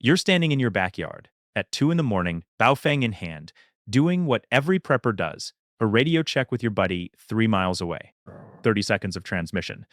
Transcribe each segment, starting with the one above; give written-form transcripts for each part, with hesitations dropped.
You're standing in your backyard at 2 in the morning, Baofeng in hand, doing what every prepper does, a radio check with your buddy 3 miles away. 30 seconds of transmission.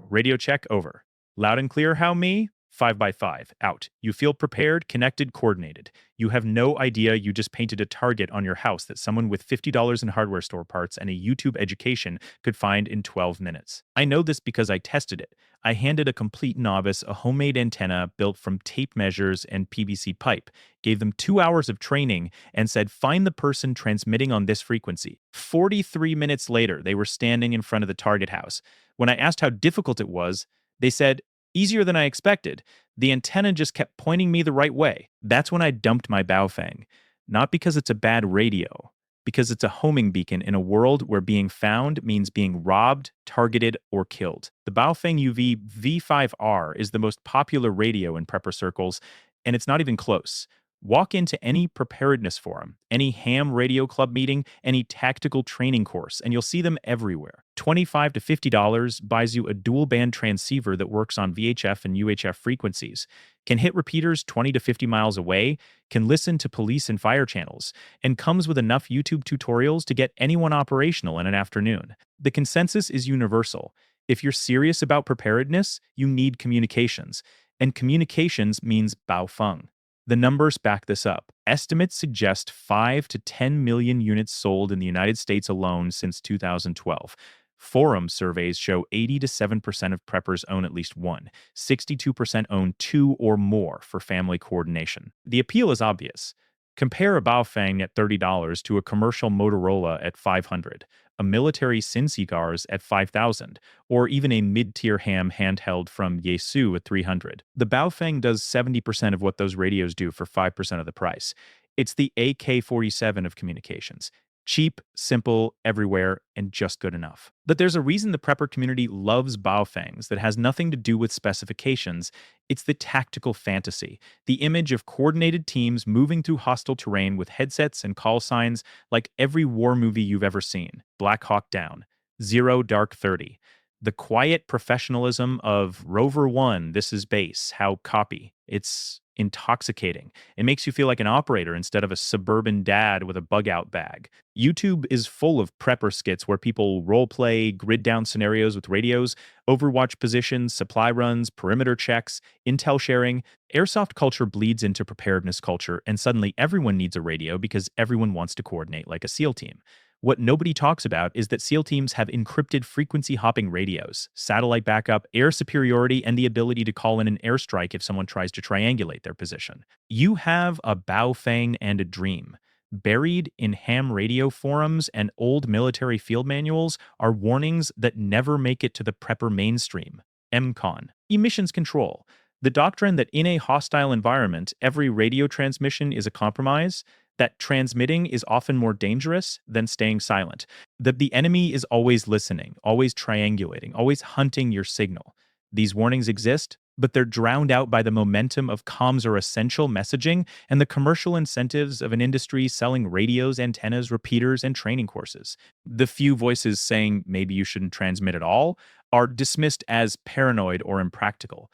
Radio check over. Loud and clear, how me? 5 by 5. Out. You feel prepared, connected, coordinated. You have no idea you just painted a target on your house that someone with $50 in hardware store parts and a YouTube education could find in 12 minutes. I know this because I tested it. I handed a complete novice a homemade antenna built from tape measures and PVC pipe, gave them 2 hours of training, and said, find the person transmitting on this frequency. 43 minutes later, they were standing in front of the target house. When I asked how difficult it was, they said, easier than I expected. The antenna just kept pointing me the right way. That's when I dumped my Baofeng. Not because it's a bad radio, because it's a homing beacon in a world where being found means being robbed, targeted, or killed. The Baofeng UV V5R is the most popular radio in prepper circles, and it's not even close. Walk into any preparedness forum, any ham radio club meeting, any tactical training course, and you'll see them everywhere. $25 to $50 buys you a dual band transceiver that works on VHF and UHF frequencies, can hit repeaters 20 to 50 miles away, can listen to police and fire channels, and comes with enough YouTube tutorials to get anyone operational in an afternoon. The consensus is universal. If you're serious about preparedness, you need communications, and communications means Baofeng. The numbers back this up. Estimates suggest 5 to 10 million units sold in the United States alone since 2012. Forum surveys show 80 to 7% of preppers own at least one. 62% own two or more for family coordination. The appeal is obvious. Compare a Baofeng at $30 to a commercial Motorola at $500, a military Cigars at $5,000, or even a mid-tier ham handheld from Yaesu at $300. The Baofeng does 70% of what those radios do for 5% of the price. It's the AK-47 of communications. Cheap, simple, everywhere, and just good enough. But there's a reason the prepper community loves Baofengs that has nothing to do with specifications. It's the tactical fantasy, the image of coordinated teams moving through hostile terrain with headsets and call signs like every war movie you've ever seen. Black Hawk Down, Zero Dark 30. The quiet professionalism of Rover 1, this is base, how copy. It's intoxicating. It makes you feel like an operator instead of a suburban dad with a bug-out bag. YouTube is full of prepper skits where people role-play, grid down scenarios with radios, Overwatch positions, supply runs, perimeter checks, intel sharing. Airsoft culture bleeds into preparedness culture, and suddenly everyone needs a radio because everyone wants to coordinate like a SEAL team. What nobody talks about is that SEAL teams have encrypted frequency-hopping radios, satellite backup, air superiority, and the ability to call in an airstrike if someone tries to triangulate their position. You have a Baofeng and a dream. Buried in ham radio forums and old military field manuals are warnings that never make it to the prepper mainstream. emcon, emissions control. The doctrine that in a hostile environment, every radio transmission is a compromise, that transmitting is often more dangerous than staying silent, that the enemy is always listening, always triangulating, always hunting your signal. These warnings exist, but they're drowned out by the momentum of comms are essential messaging and the commercial incentives of an industry selling radios, antennas, repeaters, and training courses. The few voices saying maybe you shouldn't transmit at all are dismissed as paranoid or impractical.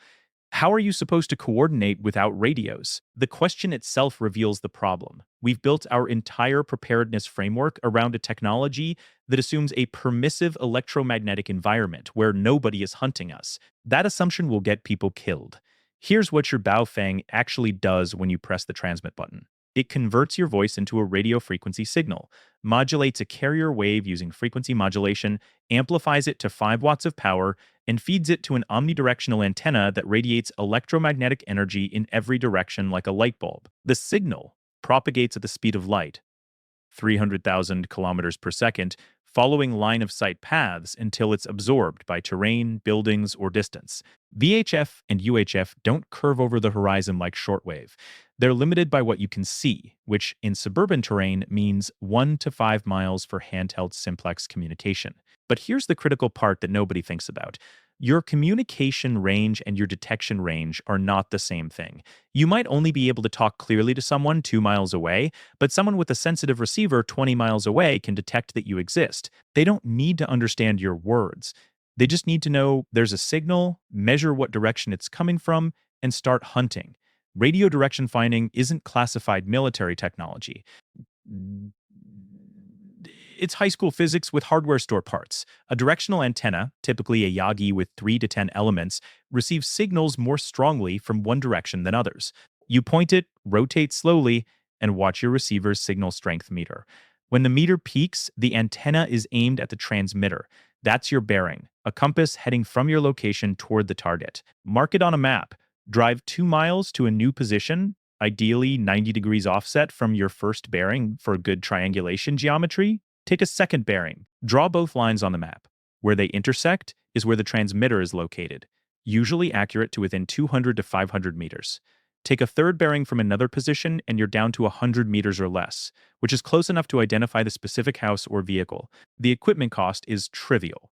How are you supposed to coordinate without radios? The question itself reveals the problem. We've built our entire preparedness framework around a technology that assumes a permissive electromagnetic environment where nobody is hunting us. That assumption will get people killed. Here's what your Baofeng actually does when you press the transmit button. It converts your voice into a radio frequency signal, modulates a carrier wave using frequency modulation, amplifies it to 5 watts of power, and feeds it to an omnidirectional antenna that radiates electromagnetic energy in every direction like a light bulb. The signal propagates at the speed of light, 300,000 kilometers per second, following line-of-sight paths until it's absorbed by terrain, buildings, or distance. VHF and UHF don't curve over the horizon like shortwave. They're limited by what you can see, which in suburban terrain means 1 to 5 miles for handheld simplex communication. But here's the critical part that nobody thinks about. Your communication range and your detection range are not the same thing. You might only be able to talk clearly to someone 2 miles away, but someone with a sensitive receiver 20 miles away can detect that you exist. They don't need to understand your words. They just need to know there's a signal, measure what direction it's coming from, and start hunting. Radio direction finding isn't classified military technology. It's high school physics with hardware store parts. A directional antenna, typically a Yagi with 3 to 10 elements, receives signals more strongly from one direction than others. You point it, rotate slowly, and watch your receiver's signal strength meter. When the meter peaks, the antenna is aimed at the transmitter. That's your bearing, a compass heading from your location toward the target. Mark it on a map. Drive 2 miles to a new position, ideally 90 degrees offset from your first bearing for good triangulation geometry. Take a second bearing. Draw both lines on the map. Where they intersect is where the transmitter is located, usually accurate to within 200 to 500 meters. Take a third bearing from another position and you're down to 100 meters or less, which is close enough to identify the specific house or vehicle. The equipment cost is trivial.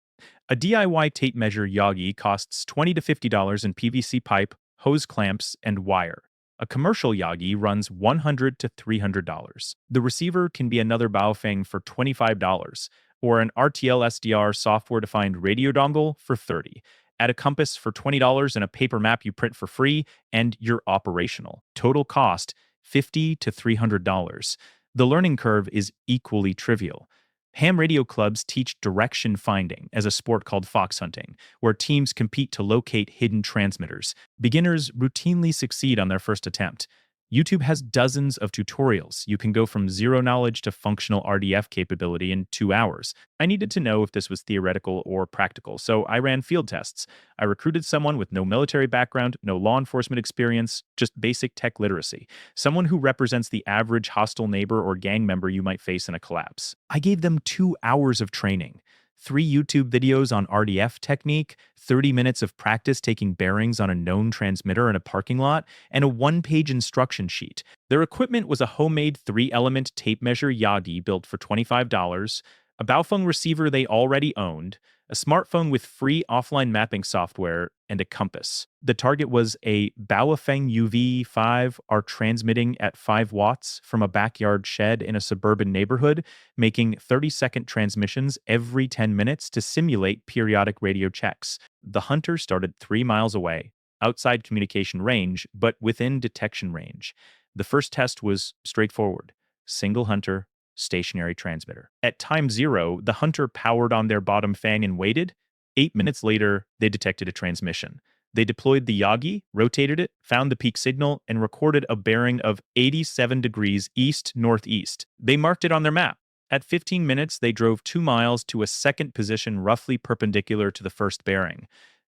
A DIY tape measure Yagi costs $20 to $50 in PVC pipe, hose clamps, and wire. A commercial Yagi runs $100 to $300. The receiver can be another Baofeng for $25, or an RTL SDR software-defined radio dongle for $30. Add a compass for $20 and a paper map you print for free, and you're operational. Total cost, $50 to $300. The learning curve is equally trivial. Ham radio clubs teach direction finding as a sport called fox hunting, where teams compete to locate hidden transmitters. Beginners routinely succeed on their first attempt. YouTube has dozens of tutorials. You can go from zero knowledge to functional RDF capability in 2 hours. I needed to know if this was theoretical or practical, so I ran field tests. I recruited someone with no military background, no law enforcement experience, just basic tech literacy. Someone who represents the average hostile neighbor or gang member you might face in a collapse. I gave them 2 hours of training. 3 YouTube videos on RDF technique, 30 minutes of practice taking bearings on a known transmitter in a parking lot, and a 1-page instruction sheet. Their equipment was a homemade 3-element tape measure Yagi built for $25, a Baofeng receiver they already owned, a smartphone with free offline mapping software, and a compass. The target was a Baofeng UV5 are transmitting at 5 watts from a backyard shed in a suburban neighborhood, making 30-second transmissions every 10 minutes to simulate periodic radio checks. The hunter started 3 miles away, outside communication range, but within detection range. The first test was straightforward. Single hunter, stationary transmitter. At time 0, the hunter powered on their bottom fang and waited. 8 minutes later, they detected a transmission. They deployed the Yagi, rotated it, found the peak signal, and recorded a bearing of 87 degrees east-northeast. They marked it on their map. At 15 minutes, they drove 2 miles to a second position roughly perpendicular to the first bearing.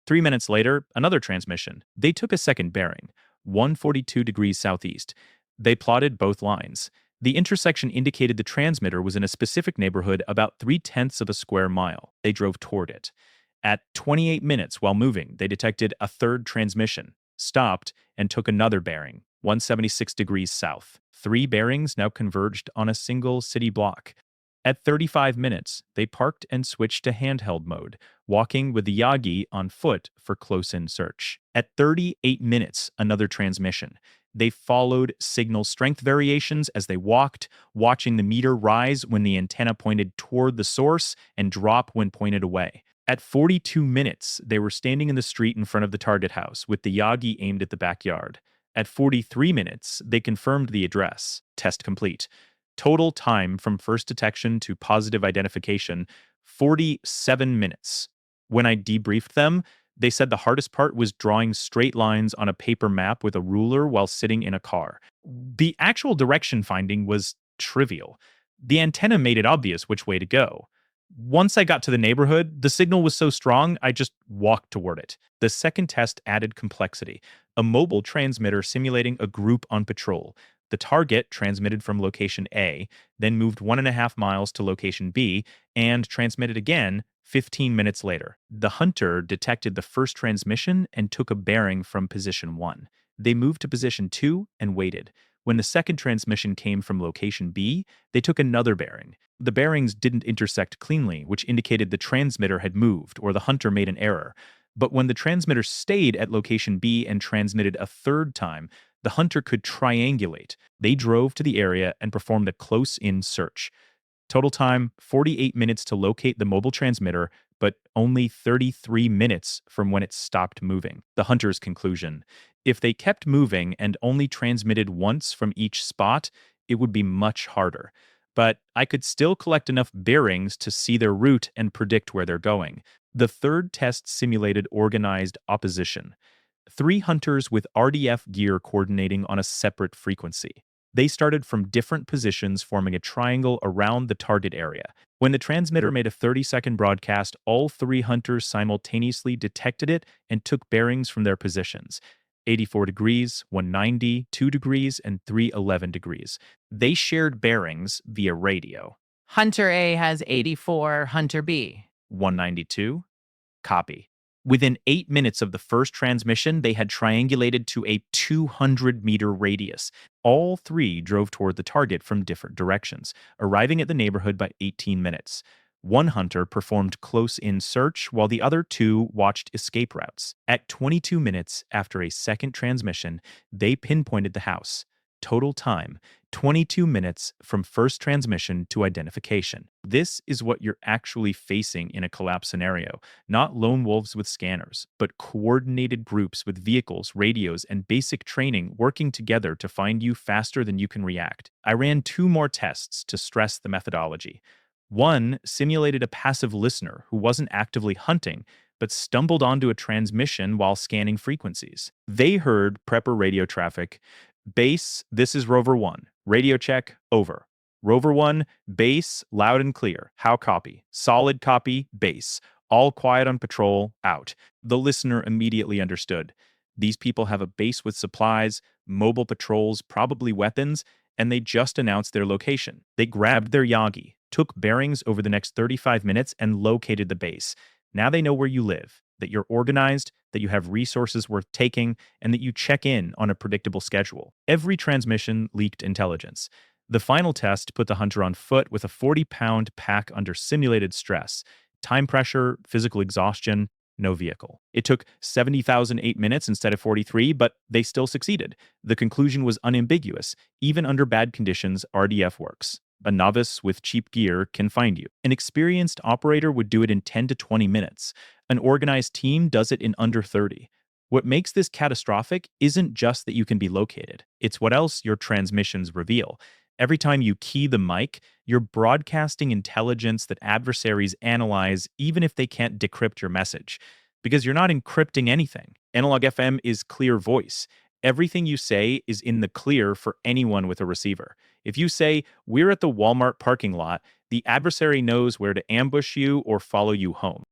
3 minutes later, another transmission. They took a second bearing, 142 degrees southeast. They plotted both lines. The intersection indicated the transmitter was in a specific neighborhood about 3/10 of a square mile. They drove toward it. At 28 minutes while moving, they detected a third transmission, stopped, and took another bearing, 176 degrees south. 3 bearings now converged on a single city block. At 35 minutes, they parked and switched to handheld mode, walking with the Yagi on foot for close-in search. At 38 minutes, another transmission. They followed signal strength variations as they walked, watching the meter rise when the antenna pointed toward the source and drop when pointed away. At 42 minutes, they were standing in the street in front of the target house with the Yagi aimed at the backyard. At 43 minutes, they confirmed the address. Test complete. Total time from first detection to positive identification, 47 minutes. When I debriefed them, they said the hardest part was drawing straight lines on a paper map with a ruler while sitting in a car. The actual direction finding was trivial. The antenna made it obvious which way to go. Once I got to the neighborhood, the signal was so strong, I just walked toward it. The second test added complexity. A mobile transmitter simulating a group on patrol. The target transmitted from location A, then moved 1.5 miles to location B, and transmitted again 15 minutes later. The hunter detected the first transmission and took a bearing from position 1. They moved to position 2 and waited. When the second transmission came from location B, they took another bearing. The bearings didn't intersect cleanly, which indicated the transmitter had moved or the hunter made an error. But when the transmitter stayed at location B and transmitted a third time, the hunter could triangulate. They drove to the area and performed a close-in search. Total time, 48 minutes to locate the mobile transmitter, but only 33 minutes from when it stopped moving. The hunter's conclusion: if they kept moving and only transmitted once from each spot, it would be much harder. But I could still collect enough bearings to see their route and predict where they're going. The third test simulated organized opposition. Three hunters with RDF gear coordinating on a separate frequency. They started from different positions, forming a triangle around the target area. When the transmitter made a 30-second broadcast, all three hunters simultaneously detected it and took bearings from their positions: 84 degrees, 190, 2 degrees, and 311 degrees. They shared bearings via radio. Hunter A has 84, Hunter B. 192. Copy. Within 8 minutes of the first transmission, they had triangulated to a 200-meter radius. All three drove toward the target from different directions, arriving at the neighborhood by 18 minutes. One hunter performed close-in search, while the other two watched escape routes. At 22 minutes after a second transmission, they pinpointed the house. Total time: 22 minutes from first transmission to identification. This is what you're actually facing in a collapse scenario. Not lone wolves with scanners, but coordinated groups with vehicles, radios, and basic training working together to find you faster than you can react. I ran 2 more tests to stress the methodology. One simulated a passive listener who wasn't actively hunting, but stumbled onto a transmission while scanning frequencies. They heard prepper radio traffic: base, this is Rover 1. Radio check, over. Rover 1, base, loud and clear. How copy? Solid copy, base. All quiet on patrol, out. The listener immediately understood. These people have a base with supplies, mobile patrols, probably weapons, and they just announced their location. They grabbed their Yagi, took bearings over the next 35 minutes, and located the base. Now they know where you live, that you're organized, that you have resources worth taking, and that you check in on a predictable schedule. Every transmission leaked intelligence. The final test put the hunter on foot with a 40-pound pack under simulated stress. Time pressure, physical exhaustion, no vehicle. It took 70,008 minutes instead of 43, but they still succeeded. The conclusion was unambiguous. Even under bad conditions, RDF works. A novice with cheap gear can find you. An experienced operator would do it in 10 to 20 minutes. An organized team does it in under 30. What makes this catastrophic isn't just that you can be located. It's what else your transmissions reveal. Every time you key the mic, you're broadcasting intelligence that adversaries analyze even if they can't decrypt your message. Because you're not encrypting anything. Analog FM is clear voice. Everything you say is in the clear for anyone with a receiver. If you say, "We're at the Walmart parking lot," the adversary knows where to ambush you or follow you home.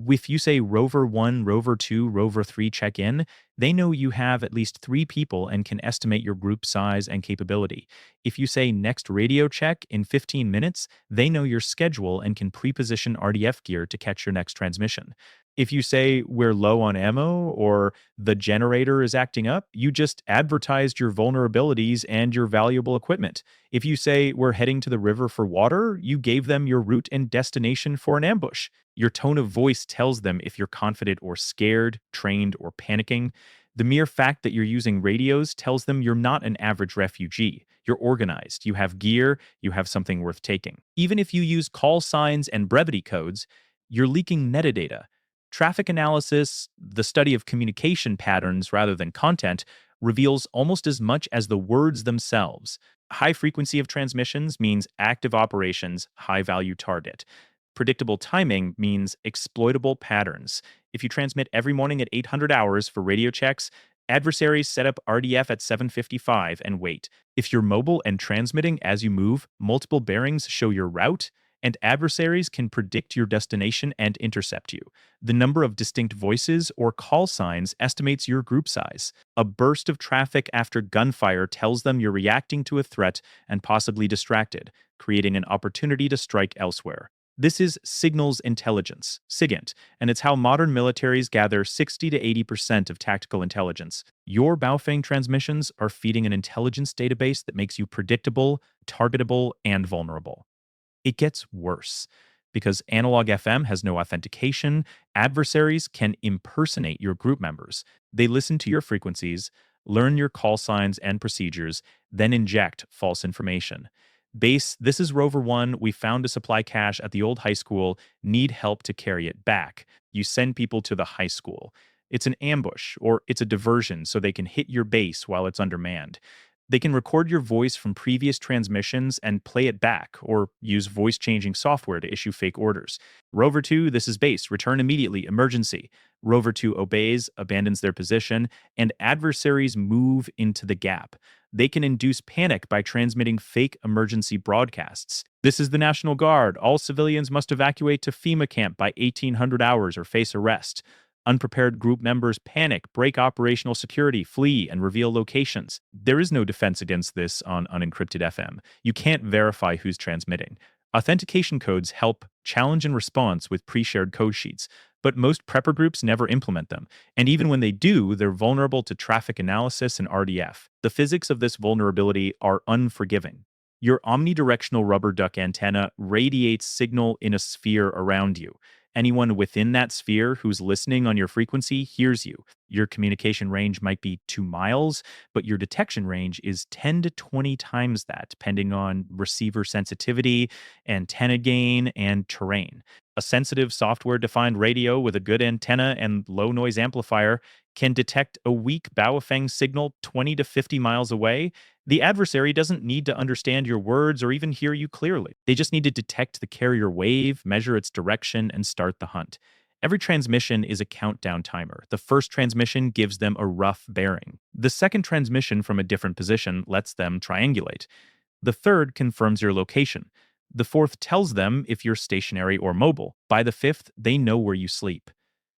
If you say Rover 1, Rover 2, Rover 3 check in, they know you have at least 3 people and can estimate your group size and capability. If you say next radio check in 15 minutes, they know your schedule and can pre-position RDF gear to catch your next transmission. If you say we're low on ammo or the generator is acting up, you just advertised your vulnerabilities and your valuable equipment. If you say we're heading to the river for water, you gave them your route and destination for an ambush. Your tone of voice tells them if you're confident or scared, trained or panicking. The mere fact that you're using radios tells them you're not an average refugee. You're organized, you have gear, you have something worth taking. Even if you use call signs and brevity codes, you're leaking metadata. Traffic analysis, the study of communication patterns rather than content, reveals almost as much as the words themselves. High frequency of transmissions means active operations, high value target. Predictable timing means exploitable patterns. If you transmit every morning at 800 hours for radio checks, adversaries set up RDF at 755 and wait. If you're mobile and transmitting as you move, multiple bearings show your route, and adversaries can predict your destination and intercept you. The number of distinct voices or call signs estimates your group size. A burst of traffic after gunfire tells them you're reacting to a threat and possibly distracted, creating an opportunity to strike elsewhere. This is signals intelligence, SIGINT, and it's how modern militaries gather 60 to 80% of tactical intelligence. Your Baofeng transmissions are feeding an intelligence database that makes you predictable, targetable, and vulnerable. It gets worse. Because analog FM has no authentication, adversaries can impersonate your group members. They listen to your frequencies, learn your call signs and procedures, then inject false information. Base, this is Rover 1. We found a supply cache at the old high school. Need help to carry it back. You send people to the high school. It's an ambush or it's a diversion so they can hit your base while it's undermanned. They can record your voice from previous transmissions and play it back or use voice changing software to issue fake orders. Rover 2, this is base. Return immediately. Emergency. Rover 2 obeys, abandons their position, and adversaries move into the gap. They can induce panic by transmitting fake emergency broadcasts. This is the National Guard. All civilians must evacuate to FEMA camp by 1800 hours or face arrest. Unprepared group members panic, break operational security, flee, and reveal locations. There is no defense against this on unencrypted FM. You can't verify who's transmitting. Authentication codes help challenge and response with pre-shared code sheets, but most prepper groups never implement them. And even when they do, they're vulnerable to traffic analysis and RDF. The physics of this vulnerability are unforgiving. Your omnidirectional rubber duck antenna radiates signal in a sphere around you. Anyone within that sphere who's listening on your frequency hears you. Your communication range might be 2 miles, but your detection range is 10 to 20 times that, depending on receiver sensitivity, antenna gain, and terrain. A sensitive software-defined radio with a good antenna and low-noise amplifier can detect a weak Baofeng signal 20 to 50 miles away. The adversary doesn't need to understand your words or even hear you clearly. They just need to detect the carrier wave, measure its direction, and start the hunt. Every transmission is a countdown timer. The first transmission gives them a rough bearing. The second transmission from a different position lets them triangulate. The third confirms your location. The fourth tells them if you're stationary or mobile. By the fifth, they know where you sleep.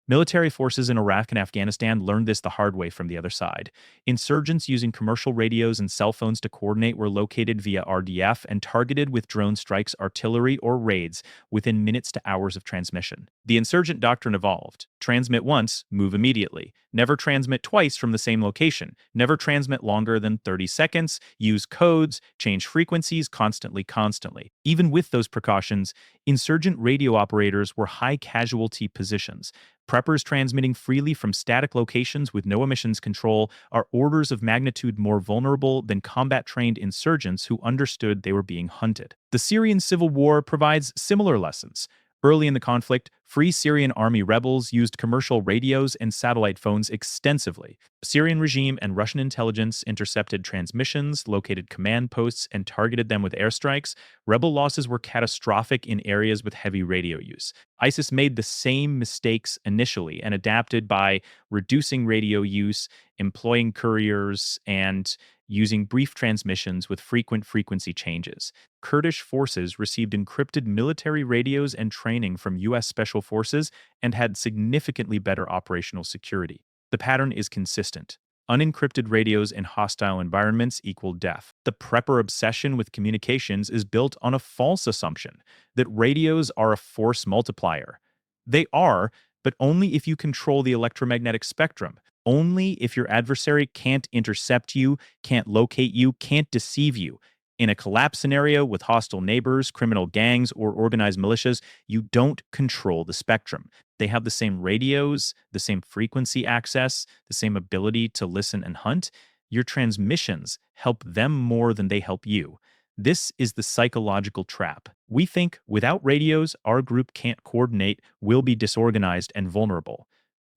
Military forces in Iraq and Afghanistan learned this the hard way from the other side. Insurgents using commercial radios and cell phones to coordinate were located via RDF and targeted with drone strikes, artillery, or raids within minutes to hours of transmission. The insurgent doctrine evolved. Transmit once, move immediately. Never transmit twice from the same location. Never transmit longer than 30 seconds. Use codes, change frequencies constantly. Even with those precautions, insurgent radio operators were high casualty positions. Preppers transmitting freely from static locations with no emissions control are orders of magnitude more vulnerable than combat-trained insurgents who understood they were being hunted. The Syrian civil war provides similar lessons. Early in the conflict, Free Syrian Army rebels used commercial radios and satellite phones extensively. The Syrian regime and Russian intelligence intercepted transmissions, located command posts, and targeted them with airstrikes. Rebel losses were catastrophic in areas with heavy radio use. ISIS made the same mistakes initially and adapted by reducing radio use, employing couriers, and using brief transmissions with frequent frequency changes. Kurdish forces received encrypted military radios and training from U.S. Special Forces and had significantly better operational security. The pattern is consistent. Unencrypted radios in hostile environments equal death. The prepper obsession with communications is built on a false assumption that radios are a force multiplier. They are, but only if you control the electromagnetic spectrum. Only if your adversary can't intercept you, can't locate you, can't deceive you. In a collapse scenario with hostile neighbors, criminal gangs, or organized militias, you don't control the spectrum. They have the same radios, the same frequency access, the same ability to listen and hunt. Your transmissions help them more than they help you. This is the psychological trap. We think without radios, our group can't coordinate, will be disorganized and vulnerable.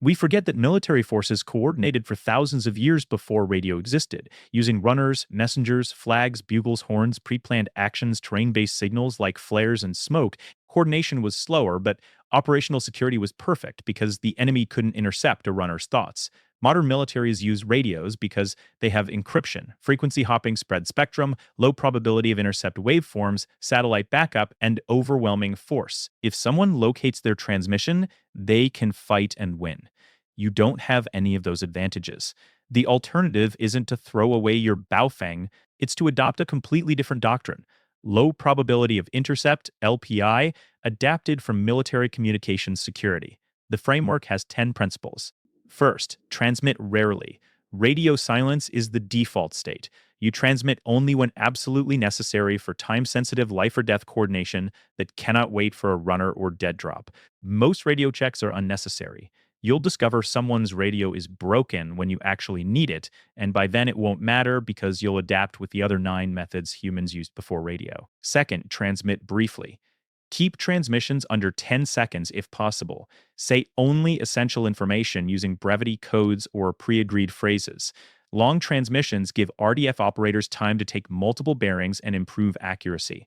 We forget that military forces coordinated for thousands of years before radio existed, using runners, messengers, flags, bugles, horns, pre-planned actions, terrain-based signals like flares and smoke. Coordination was slower, but operational security was perfect because the enemy couldn't intercept a runner's thoughts. Modern militaries use radios because they have encryption, frequency hopping spread spectrum, low probability of intercept waveforms, satellite backup, and overwhelming force. If someone locates their transmission, they can fight and win. You don't have any of those advantages. The alternative isn't to throw away your Baofeng, it's to adopt a completely different doctrine. Low probability of intercept, LPI, adapted from military communications security. The framework has 10 principles. First, transmit rarely. Radio silence is the default state. You transmit only when absolutely necessary for time-sensitive life or death coordination that cannot wait for a runner or dead drop. Most radio checks are unnecessary. You'll discover someone's radio is broken when you actually need it, and by then it won't matter because you'll adapt with the other 9 methods humans used before radio. Second, transmit briefly. Keep transmissions under 10 seconds if possible. Say only essential information using brevity codes or pre agreed phrases. Long transmissions give RDF operators time to take multiple bearings and improve accuracy.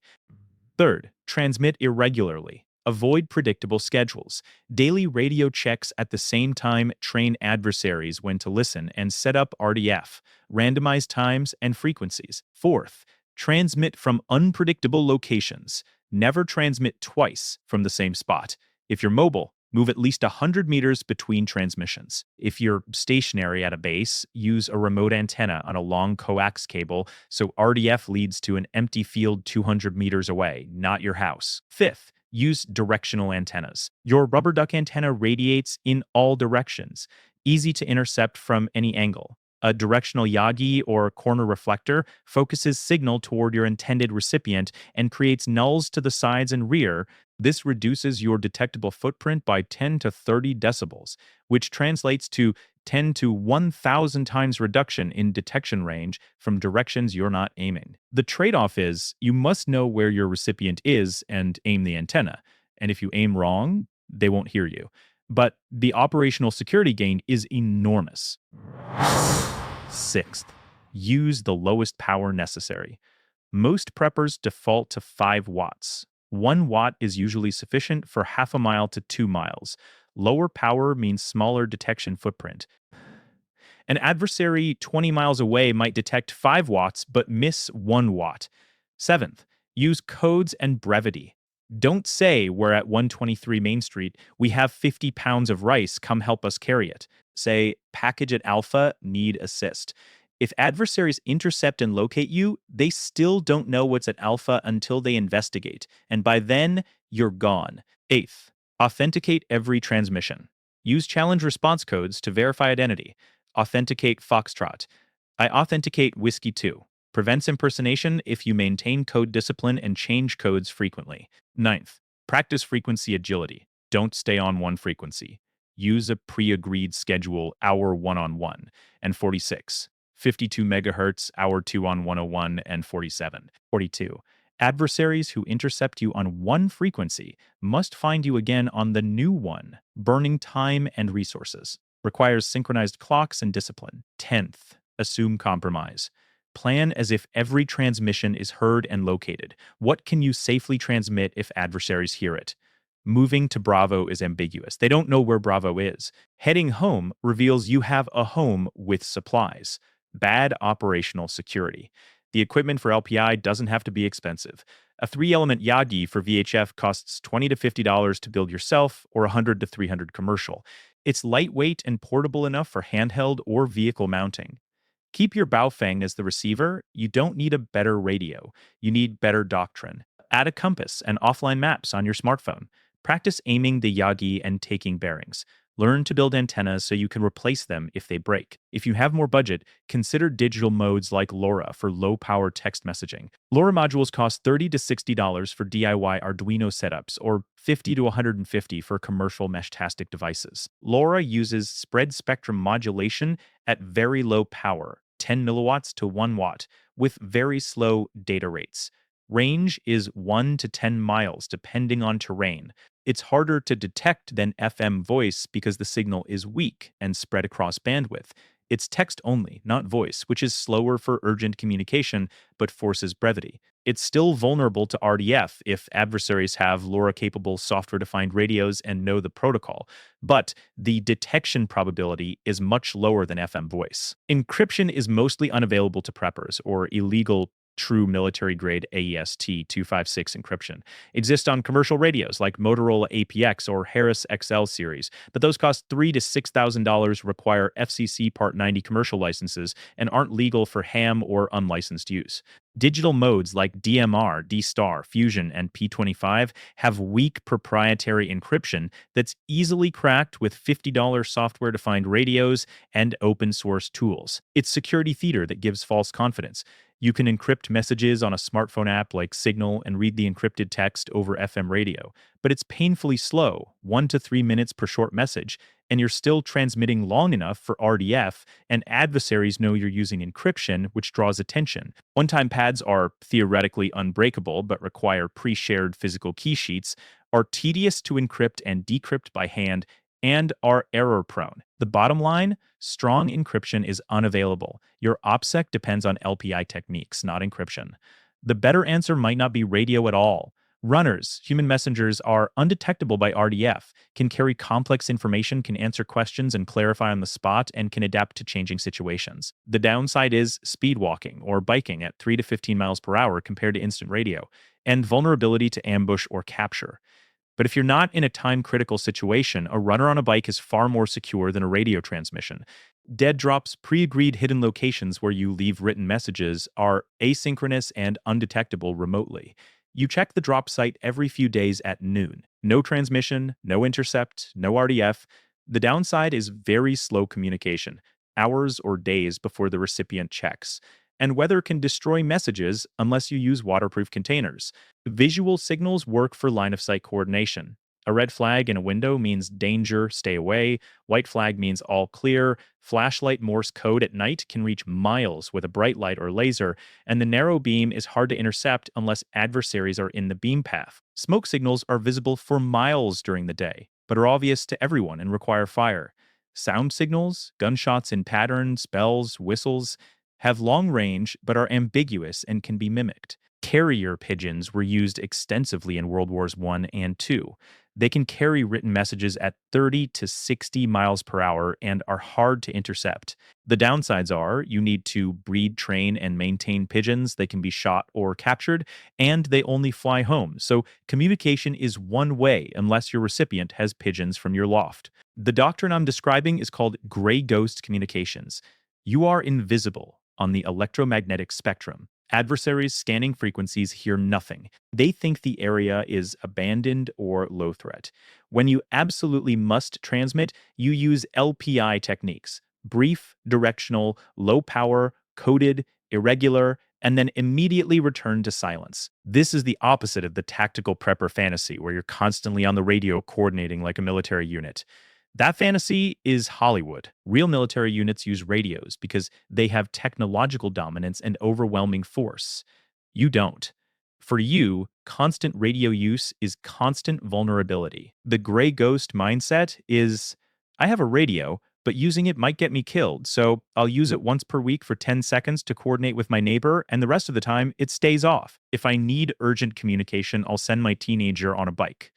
Third, transmit irregularly. Avoid predictable schedules. Daily radio checks at the same time train adversaries when to listen and set up RDF, randomize times and frequencies. Fourth, transmit from unpredictable locations. Never transmit twice from the same spot. If you're mobile, move at least 100 meters between transmissions. If you're stationary at a base, use a remote antenna on a long coax cable so RDF leads to an empty field 200 meters away, not your house. Fifth, use directional antennas. Your rubber duck antenna radiates in all directions, easy to intercept from any angle. A directional Yagi or corner reflector focuses signal toward your intended recipient and creates nulls to the sides and rear. This reduces your detectable footprint by 10 to 30 decibels, which translates to 10 to 1,000 times reduction in detection range from directions you're not aiming. The trade-off is you must know where your recipient is and aim the antenna. And if you aim wrong, they won't hear you. But the operational security gain is enormous. Sixth, use the lowest power necessary. Most preppers default to 5 watts. 1 watt is usually sufficient for half a mile to 2 miles. Lower power means smaller detection footprint. An adversary 20 miles away might detect 5 watts but miss 1 watt. Seventh, use codes and brevity. Don't say we're at 123 Main Street, we have 50 pounds of rice, come help us carry it. Say, package at Alpha, need assist. If adversaries intercept and locate you, they still don't know what's at Alpha until they investigate, and by then, you're gone. Eighth, authenticate every transmission. Use challenge response codes to verify identity. Authenticate Foxtrot. I authenticate Whiskey 2. Prevents impersonation if you maintain code discipline and change codes frequently. Ninth, practice frequency agility. Don't stay on one frequency. Use a pre-agreed schedule, hour 1-on-1, and 46. 52 megahertz, hour 2-on-101, and 47. 42. Adversaries who intercept you on one frequency must find you again on the new one, burning time and resources. Requires synchronized clocks and discipline. 10th, assume compromise. Plan as if every transmission is heard and located. What can you safely transmit if adversaries hear it? Moving to Bravo is ambiguous. They don't know where Bravo is. Heading home reveals you have a home with supplies. Bad operational security. The equipment for LPI doesn't have to be expensive. A 3-element Yagi for VHF costs $20 to $50 to build yourself or $100 to $300 commercial. It's lightweight and portable enough for handheld or vehicle mounting. Keep your Baofeng as the receiver. You don't need a better radio. You need better doctrine. Add a compass and offline maps on your smartphone. Practice aiming the Yagi and taking bearings. Learn to build antennas so you can replace them if they break. If you have more budget, consider digital modes like LoRa for low-power text messaging. LoRa modules cost $30 to $60 for DIY Arduino setups or $50 to $150 for commercial Meshtastic devices. LoRa uses spread spectrum modulation at very low power, 10 milliwatts to 1 watt, with very slow data rates. Range is 1 to 10 miles depending on terrain. It's harder to detect than FM voice because the signal is weak and spread across bandwidth. It's text only, not voice, which is slower for urgent communication but forces brevity. It's still vulnerable to RDF if adversaries have LoRa-capable software-defined radios and know the protocol, but the detection probability is much lower than FM voice. Encryption is mostly unavailable to preppers or illegal true military-grade AEST 256 encryption. Exists on commercial radios like Motorola APX or Harris XL series, but those cost $3,000 to $6,000, require FCC Part 90 commercial licenses, and aren't legal for ham or unlicensed use. Digital modes like DMR, D-Star, Fusion, and P25 have weak proprietary encryption that's easily cracked with $50 software-defined radios and open-source tools. It's security theater that gives false confidence. You can encrypt messages on a smartphone app like Signal and read the encrypted text over FM radio, but it's painfully slow, 1 to 3 minutes per short message, and you're still transmitting long enough for RDF, and adversaries know you're using encryption, which draws attention. One-time pads are theoretically unbreakable but require pre-shared physical key sheets, are tedious to encrypt and decrypt by hand, and are error-prone. The bottom line, strong encryption is unavailable. Your OPSEC depends on LPI techniques, not encryption. The better answer might not be radio at all. Runners, human messengers, are undetectable by RDF, can carry complex information, can answer questions and clarify on the spot, and can adapt to changing situations. The downside is speed walking or biking at 3 to 15 miles per hour compared to instant radio, and vulnerability to ambush or capture. But if you're not in a time-critical situation, a runner on a bike is far more secure than a radio transmission. Dead drops, pre-agreed hidden locations where you leave written messages, are asynchronous and undetectable remotely. You check the drop site every few days at noon. No transmission, no intercept, no RDF. The downside is very slow communication, hours or days before the recipient checks. And weather can destroy messages unless you use waterproof containers. Visual signals work for line-of-sight coordination. A red flag in a window means danger, stay away. White flag means all clear. Flashlight Morse code at night can reach miles with a bright light or laser, and the narrow beam is hard to intercept unless adversaries are in the beam path. Smoke signals are visible for miles during the day, but are obvious to everyone and require fire. Sound signals, gunshots in pattern, spells, whistles, have long range but are ambiguous and can be mimicked. Carrier pigeons were used extensively in World Wars I and II. They can carry written messages at 30 to 60 miles per hour and are hard to intercept. The downsides are you need to breed, train, and maintain pigeons. They can be shot or captured, and they only fly home. So communication is one way unless your recipient has pigeons from your loft. The doctrine I'm describing is called gray ghost communications. You are invisible on the electromagnetic spectrum. Adversaries scanning frequencies hear nothing. They think the area is abandoned or low threat. When you absolutely must transmit, you use LPI techniques: brief, directional, low power, coded, irregular, and then immediately return to silence. This is the opposite of the tactical prepper fantasy, where you're constantly on the radio coordinating like a military unit. That fantasy is Hollywood. Real military units use radios because they have technological dominance and overwhelming force. You don't. For you, constant radio use is constant vulnerability. The gray ghost mindset is, I have a radio, but using it might get me killed, so I'll use it once per week for 10 seconds to coordinate with my neighbor, and the rest of the time, it stays off. If I need urgent communication, I'll send my teenager on a bike.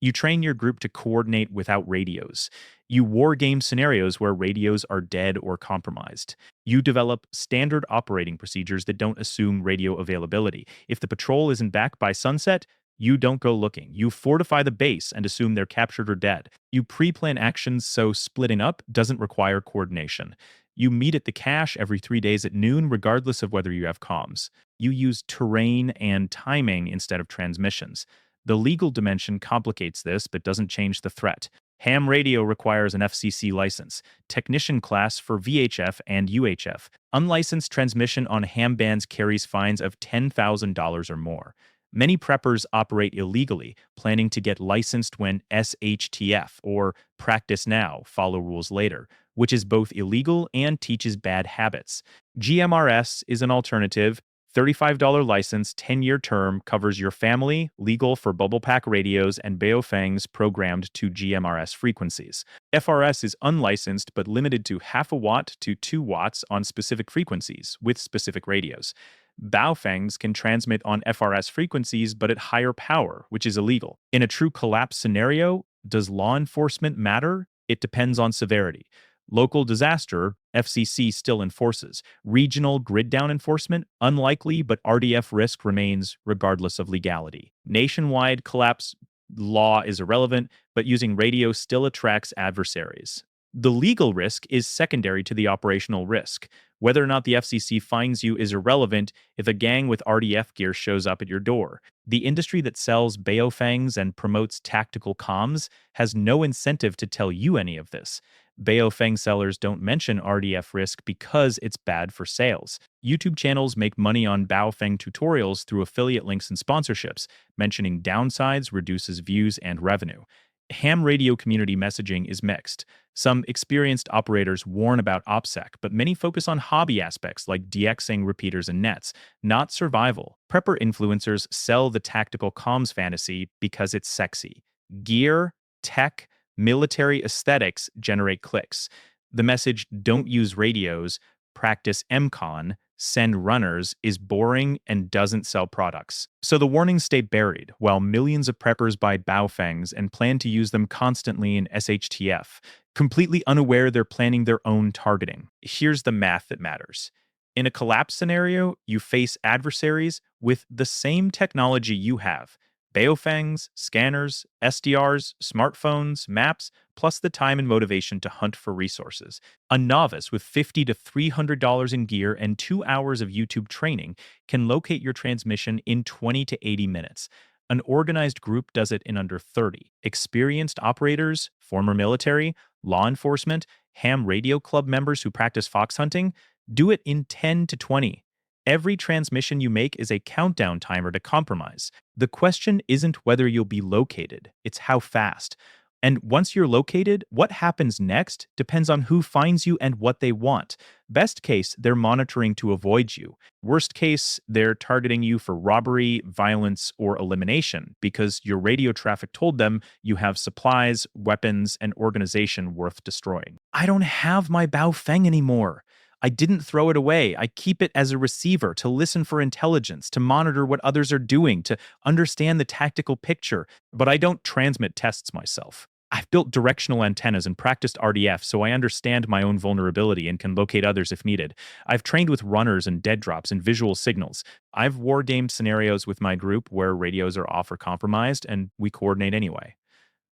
You train your group to coordinate without radios. You war game scenarios where radios are dead or compromised. You develop standard operating procedures that don't assume radio availability. If the patrol isn't back by sunset, you don't go looking. You fortify the base and assume they're captured or dead. You pre-plan actions so splitting up doesn't require coordination. You meet at the cache every 3 days at noon, regardless of whether you have comms. You use terrain and timing instead of transmissions. The legal dimension complicates this, but doesn't change the threat. Ham radio requires an FCC license, technician class for VHF and UHF. Unlicensed transmission on ham bands carries fines of $10,000 or more. Many preppers operate illegally, planning to get licensed when shtf, or practice now, follow rules later, which is both illegal and teaches bad habits. GMRS is an alternative. $35 license, 10-year term, covers your family, legal for bubble pack radios and Baofengs programmed to GMRS frequencies. FRS is unlicensed but limited to half a watt to 2 watts on specific frequencies with specific radios. Baofengs can transmit on FRS frequencies but at higher power, which is illegal. In a true collapse scenario, does law enforcement matter? It depends on severity. Local disaster, FCC still enforces. Regional grid down enforcement, unlikely, but RDF risk remains regardless of legality. Nationwide collapse law is irrelevant, but using radio still attracts adversaries. The legal risk is secondary to the operational risk. Whether or not the FCC finds you is irrelevant if a gang with RDF gear shows up at your door. The industry that sells Baofengs and promotes tactical comms has no incentive to tell you any of this. Baofeng sellers don't mention RDF risk because it's bad for sales. YouTube channels make money on Baofeng tutorials through affiliate links and sponsorships. Mentioning downsides reduces views and revenue. Ham radio community messaging is mixed. Some experienced operators warn about OPSEC, but many focus on hobby aspects like DXing repeaters and nets, not survival. Prepper influencers sell the tactical comms fantasy because it's sexy. Gear, tech, military aesthetics generate clicks. The message, don't use radios, practice emcon, send runners, is boring and doesn't sell products. So the warnings stay buried, while millions of preppers buy Baofengs and plan to use them constantly in shtf, completely unaware they're planning their own targeting. Here's the math that matters. In a collapse scenario, you face adversaries with the same technology you have. Baofengs, scanners, SDRs, smartphones, maps, plus the time and motivation to hunt for resources. A novice with $50 to $300 in gear and 2 hours of YouTube training can locate your transmission in 20 to 80 minutes. An organized group does it in under 30. Experienced operators, former military, law enforcement, ham radio club members who practice fox hunting, do it in 10 to 20. Every transmission you make is a countdown timer to compromise. The question isn't whether you'll be located, it's how fast. And once you're located, what happens next depends on who finds you and what they want. Best case, they're monitoring to avoid you. Worst case, they're targeting you for robbery, violence, or elimination because your radio traffic told them you have supplies, weapons, and organization worth destroying. I don't have my Baofeng anymore. I didn't throw it away. I keep it as a receiver to listen for intelligence, to monitor what others are doing, to understand the tactical picture, but I don't transmit tests myself. I've built directional antennas and practiced RDF, so I understand my own vulnerability and can locate others if needed. I've trained with runners and dead drops and visual signals. I've war-gamed scenarios with my group where radios are off or compromised, and we coordinate anyway.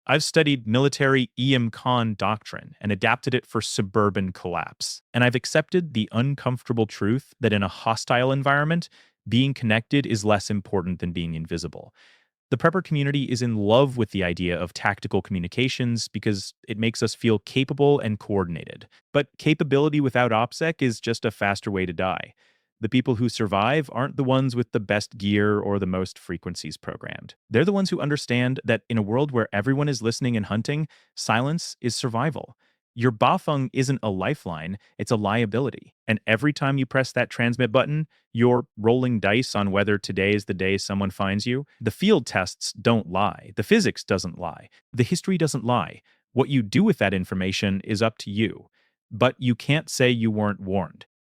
I've studied military emcon doctrine and adapted it for suburban collapse. And I've accepted the uncomfortable truth that in a hostile environment, being connected is less important than being invisible. The prepper community is in love with the idea of tactical communications because it makes us feel capable and coordinated. But capability without OPSEC is just a faster way to die. The people who survive aren't the ones with the best gear or the most frequencies programmed. They're the ones who understand that in a world where everyone is listening and hunting, silence is survival. Your Baofeng isn't a lifeline, it's a liability. And every time you press that transmit button, you're rolling dice on whether today is the day someone finds you. The field tests don't lie. The physics doesn't lie. The history doesn't lie. What you do with that information is up to you. But you can't say you weren't warned.